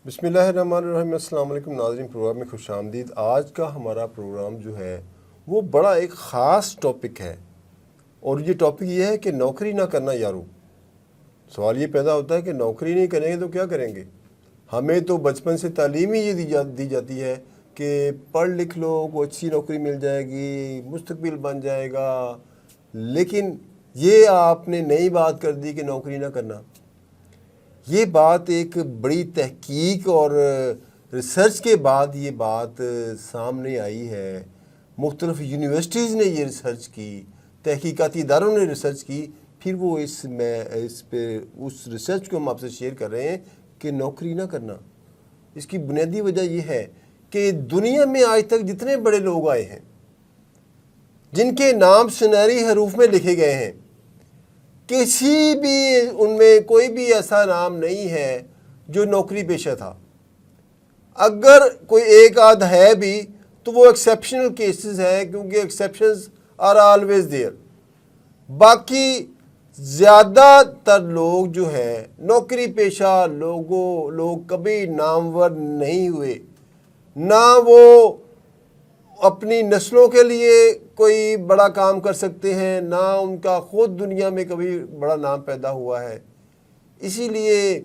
بسم اللہ الرحمن الرحیم۔ السلام علیکم ناظرین، پروگرام میں خوش آمدید۔ آج کا ہمارا پروگرام جو ہے وہ بڑا ایک خاص ٹاپک ہے، اور یہ ٹاپک یہ ہے کہ نوکری نہ کرنا یارو۔ سوال یہ پیدا ہوتا ہے کہ نوکری نہیں کریں گے تو کیا کریں گے؟ ہمیں تو بچپن سے تعلیم ہی یہ دی جاتی ہے کہ پڑھ لکھ لو، کوئی اچھی نوکری مل جائے گی، مستقبل بن جائے گا، لیکن یہ آپ نے نئی بات کر دی کہ نوکری نہ کرنا۔ یہ بات ایک بڑی تحقیق اور ریسرچ کے بعد یہ بات سامنے آئی ہے۔ مختلف یونیورسٹیز نے یہ ریسرچ کی، تحقیقاتی اداروں نے ریسرچ کی، پھر وہ اس ریسرچ کو ہم آپ سے شیئر کر رہے ہیں کہ نوکری نہ کرنا۔ اس کی بنیادی وجہ یہ ہے کہ دنیا میں آج تک جتنے بڑے لوگ آئے ہیں جن کے نام سنہری حروف میں لکھے گئے ہیں، کسی بھی ان میں کوئی بھی ایسا نام نہیں ہے جو نوکری پیشہ تھا۔ اگر کوئی ایک آدھ ہے بھی تو وہ ایکسیپشنل کیسز ہیں، کیونکہ ایکسیپشنز آر آلویز دیئر۔ باقی زیادہ تر لوگ جو ہیں نوکری پیشہ لوگ کبھی نامور نہیں ہوئے، نہ وہ اپنی نسلوں کے لیے کوئی بڑا کام کر سکتے ہیں، نہ ان کا خود دنیا میں کبھی بڑا نام پیدا ہوا ہے۔ اسی لیے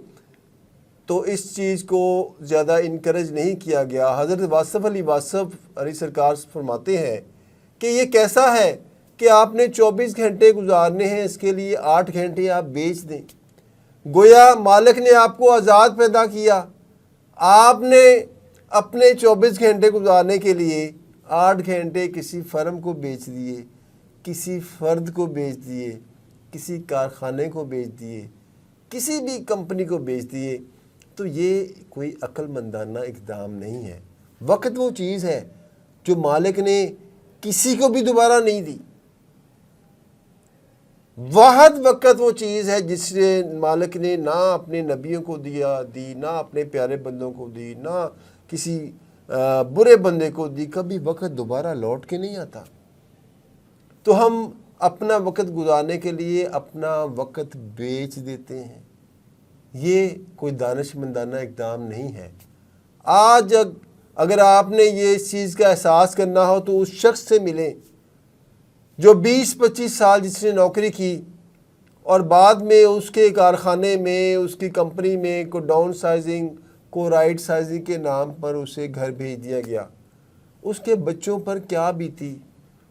تو اس چیز کو زیادہ انکریج نہیں کیا گیا۔ حضرت واصف علی واصف علی سرکار فرماتے ہیں کہ یہ کیسا ہے کہ آپ نے 24 گھنٹے گزارنے ہیں، اس کے لیے 8 گھنٹے آپ بیچ دیں۔ گویا مالک نے آپ کو آزاد پیدا کیا، آپ نے اپنے 24 گھنٹے گزارنے کے لیے 8 گھنٹے کسی فرم کو بیچ دیے، کسی فرد کو بیچ دیے، کسی کارخانے کو بیچ دیے، کسی بھی کمپنی کو بیچ دیے۔ تو یہ کوئی عقل مندانہ اقدام نہیں ہے۔ وقت وہ چیز ہے جو مالک نے کسی کو بھی دوبارہ نہیں دی۔ واحد وقت وہ چیز ہے جس سے مالک نے نہ اپنے نبیوں کو دی، نہ اپنے پیارے بندوں کو دی، نہ کسی برے بندے کو دی۔ کبھی وقت دوبارہ لوٹ کے نہیں آتا۔ تو ہم اپنا وقت گزارنے کے لیے اپنا وقت بیچ دیتے ہیں۔ یہ کوئی دانش مندانہ اقدام نہیں ہے۔ آج اگر آپ نے یہ اس چیز کا احساس کرنا ہو تو اس شخص سے ملیں جو 20-25 سال جس نے نوکری کی اور بعد میں اس کے کارخانے میں، اس کی کمپنی میں کو ڈاؤن سائزنگ، کو رائٹ سائزنگ کے نام پر اسے گھر بھیج دیا گیا۔ اس کے بچوں پر کیا بیتی،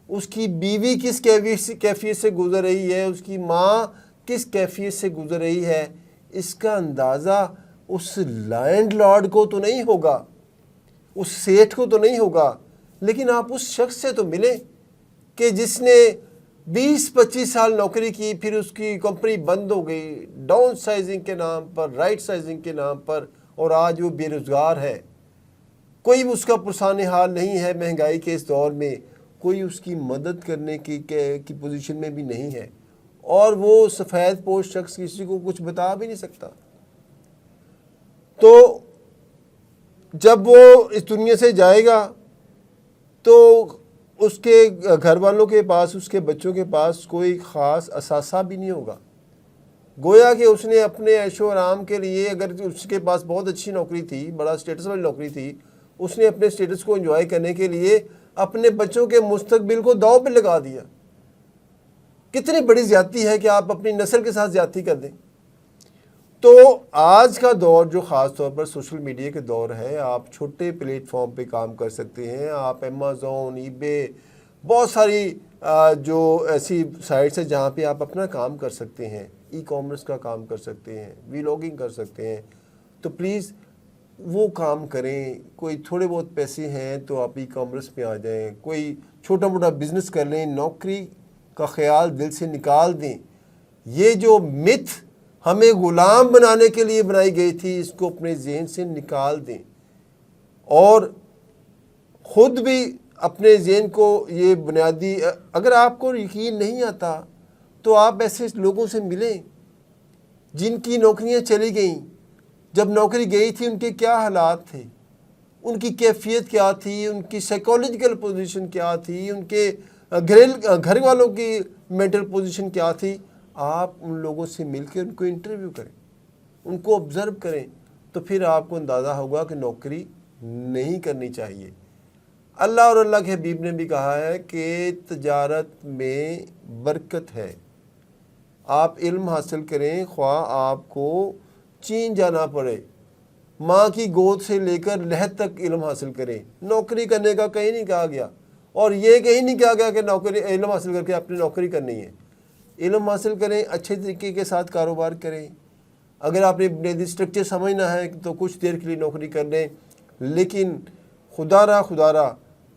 اس کی بیوی کس کیفیت سے گزر رہی ہے، اس کی ماں کس کیفیت سے گزر رہی ہے، اس کا اندازہ اس لینڈ لارڈ کو تو نہیں ہوگا، اس سیٹھ کو تو نہیں ہوگا، لیکن آپ اس شخص سے تو ملیں کہ جس نے 20-25 سال نوکری کی، پھر اس کی کمپنی بند ہو گئی ڈاؤن سائزنگ کے نام پر، رائٹ سائزنگ کے نام پر، اور آج وہ بے روزگار ہے۔ کوئی اس کا پرسان حال نہیں ہے مہنگائی کے اس دور میں، کوئی اس کی مدد کرنے کی پوزیشن میں بھی نہیں ہے، اور وہ سفید پوش شخص کسی کو کچھ بتا بھی نہیں سکتا۔ تو جب وہ اس دنیا سے جائے گا تو اس کے گھر والوں کے پاس، اس کے بچوں کے پاس کوئی خاص اثاثہ بھی نہیں ہوگا۔ گویا کہ اس نے اپنے عیش و آرام کے لیے، اگر اس کے پاس بہت اچھی نوکری تھی، بڑا سٹیٹس والی نوکری تھی، اس نے اپنے سٹیٹس کو انجوائے کرنے کے لیے اپنے بچوں کے مستقبل کو داؤ پہ لگا دیا۔ کتنی بڑی زیادتی ہے کہ آپ اپنی نسل کے ساتھ زیادتی کر دیں۔ تو آج کا دور جو خاص طور پر سوشل میڈیا کے دور ہے، آپ چھوٹے پلیٹ فارم پہ کام کر سکتے ہیں۔ آپ امیزون، ای بے، بہت ساری جو ایسی سائٹس ہیں جہاں پہ آپ اپنا کام کر سکتے ہیں، ای کامرس کا کام کر سکتے ہیں، ویلاگنگ کر سکتے ہیں۔ تو پلیز وہ کام کریں۔ کوئی تھوڑے بہت پیسے ہیں تو آپ ای کامرس پہ آ جائیں، کوئی چھوٹا موٹا بزنس کر لیں، نوکری کا خیال دل سے نکال دیں۔ یہ جو متھ ہمیں غلام بنانے کے لیے بنائی گئی تھی، اس کو اپنے ذہن سے نکال دیں، اور خود بھی اپنے ذہن کو یہ بنیادی، اگر آپ کو یقین نہیں آتا تو آپ ایسے لوگوں سے ملیں جن کی نوکریاں چلی گئیں۔ جب نوکری گئی تھی ان کے کیا حالات تھے، ان کی کیفیت کیا تھی، ان کی سائیکولوجیکل پوزیشن کیا تھی، ان کے گھر والوں کی مینٹل پوزیشن کیا تھی۔ آپ ان لوگوں سے مل کے ان کو انٹرویو کریں، ان کو آبزرو کریں، تو پھر آپ کو اندازہ ہوگا کہ نوکری نہیں کرنی چاہیے۔ اللہ اور اللہ کے حبیب نے بھی کہا ہے کہ تجارت میں برکت ہے، آپ علم حاصل کریں، خواہ آپ کو چین جانا پڑے، ماں کی گود سے لے کر لحد تک علم حاصل کریں۔ نوکری کرنے کا کہیں نہیں کہا گیا، اور یہ کہیں نہیں کہا گیا کہ نوکری علم حاصل کر کے اپنی نوکری کرنی ہے۔ علم حاصل کریں، اچھے طریقے کے ساتھ کاروبار کریں۔ اگر آپ نے بنیادی اسٹرکچر سمجھنا ہے تو کچھ دیر کے لیے نوکری کر لیں، لیکن خدا را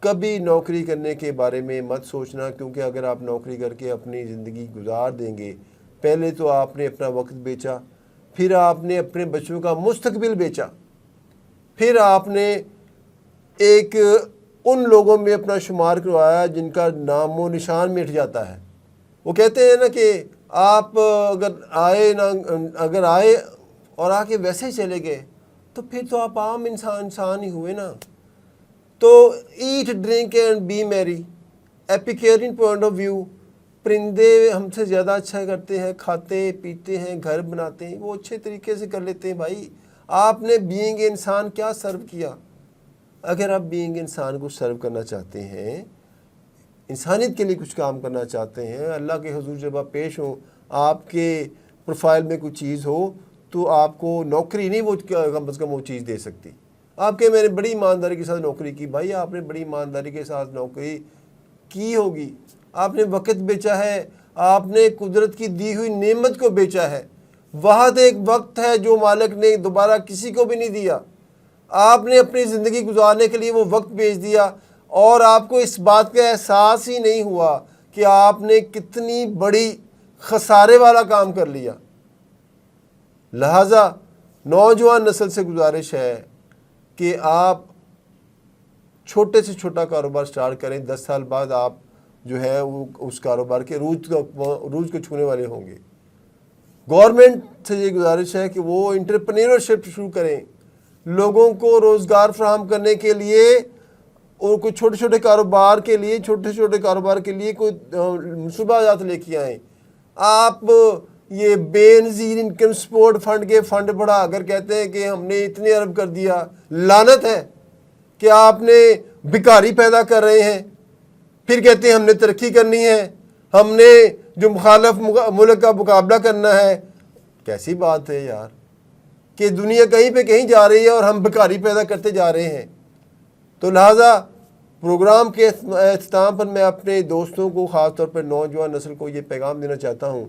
کبھی نوکری کرنے کے بارے میں مت سوچنا، کیونکہ اگر آپ نوکری کر کے اپنی زندگی گزار دیں گے، پہلے تو آپ نے اپنا وقت بیچا، پھر آپ نے اپنے بچوں کا مستقبل بیچا، پھر آپ نے ایک ان لوگوں میں اپنا شمار کروایا جن کا نام و نشان مٹ جاتا ہے۔ وہ کہتے ہیں نا کہ آپ اگر آئے اور آ کے ویسے ہی چلے گئے تو پھر تو آپ عام انسان ہی ہوئے نا۔ تو ایٹ ڈرنک اینڈ بی میری، ایپیکیرین پوائنٹ آف ویو، پرندے ہم سے زیادہ اچھا کرتے ہیں، کھاتے پیتے ہیں، گھر بناتے ہیں، وہ اچھے طریقے سے کر لیتے ہیں۔ بھائی آپ نے بینگ انسان کیا سرو کیا؟ اگر آپ بینگ انسان کو سرو کرنا چاہتے ہیں، انسانیت کے لیے کچھ کام کرنا چاہتے ہیں، اللہ کے حضور جب آپ پیش ہوں، آپ کے پروفائل میں کوئی چیز ہو، تو آپ کو نوکری نہیں وہ کم از کم وہ چیز دے سکتی۔ آپ کے میں نے بڑی ایمانداری کے ساتھ نوکری کی، بھائی آپ نے بڑی ایمانداری کے ساتھ نوکری کی ہوگی، آپ نے وقت بیچا ہے، آپ نے قدرت کی دی ہوئی نعمت کو بیچا ہے۔ وہاں ایک وقت ہے جو مالک نے دوبارہ کسی کو بھی نہیں دیا، آپ نے اپنی زندگی گزارنے کے لیے وہ وقت بیچ دیا، اور آپ کو اس بات کا احساس ہی نہیں ہوا کہ آپ نے کتنی بڑی خسارے والا کام کر لیا۔ لہٰذا نوجوان نسل سے گزارش ہے کہ آپ چھوٹے سے چھوٹا کاروبار سٹارٹ کریں، 10 سال بعد آپ جو ہے اس کاروبار کے عروج کو چھونے والے ہوں گے۔ گورنمنٹ سے یہ گزارش ہے کہ وہ انٹرپرینورشپ شروع کریں، لوگوں کو روزگار فراہم کرنے کے لیے، اور کوئی چھوٹے چھوٹے کاروبار کے لیے کوئی منصوبہ جات لے کے آئیں۔ آپ یہ بے نظیر انکم سپورٹ فنڈ کے فنڈ بڑھا کر کہتے ہیں کہ ہم نے اتنے ارب کر دیا، لعنت ہے کہ آپ نے بھکاری پیدا کر رہے ہیں، پھر کہتے ہیں ہم نے ترقی کرنی ہے، ہم نے جو مخالف ملک کا مقابلہ کرنا ہے۔ کیسی بات ہے یار کہ دنیا کہیں پہ کہیں جا رہی ہے اور ہم بھکاری پیدا کرتے جا رہے ہیں۔ تو لہٰذا پروگرام کے اختتام پر میں اپنے دوستوں کو، خاص طور پر نوجوان نسل کو یہ پیغام دینا چاہتا ہوں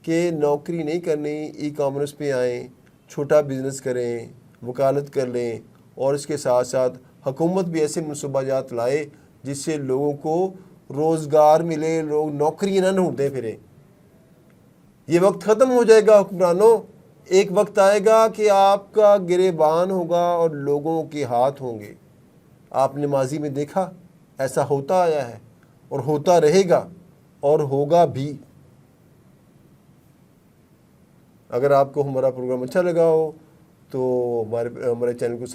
کہ نوکری نہیں کرنی، ای کامرس پہ آئیں، چھوٹا بزنس کریں، وکالت کر لیں، اور اس کے ساتھ ساتھ حکومت بھی ایسے منصوبہ جات لائے جس سے لوگوں کو روزگار ملے، لوگ نوکری نہ ڈھونڈتے پھریں۔ یہ وقت ختم ہو جائے گا حکمرانوں، ایک وقت آئے گا کہ آپ کا گریبان ہوگا اور لوگوں کے ہاتھ ہوں گے۔ آپ نے ماضی میں دیکھا ایسا ہوتا آیا ہے اور ہوتا رہے گا اور ہوگا بھی۔ اگر آپ کو ہمارا پروگرام اچھا لگا ہو تو ہمارے چینل کو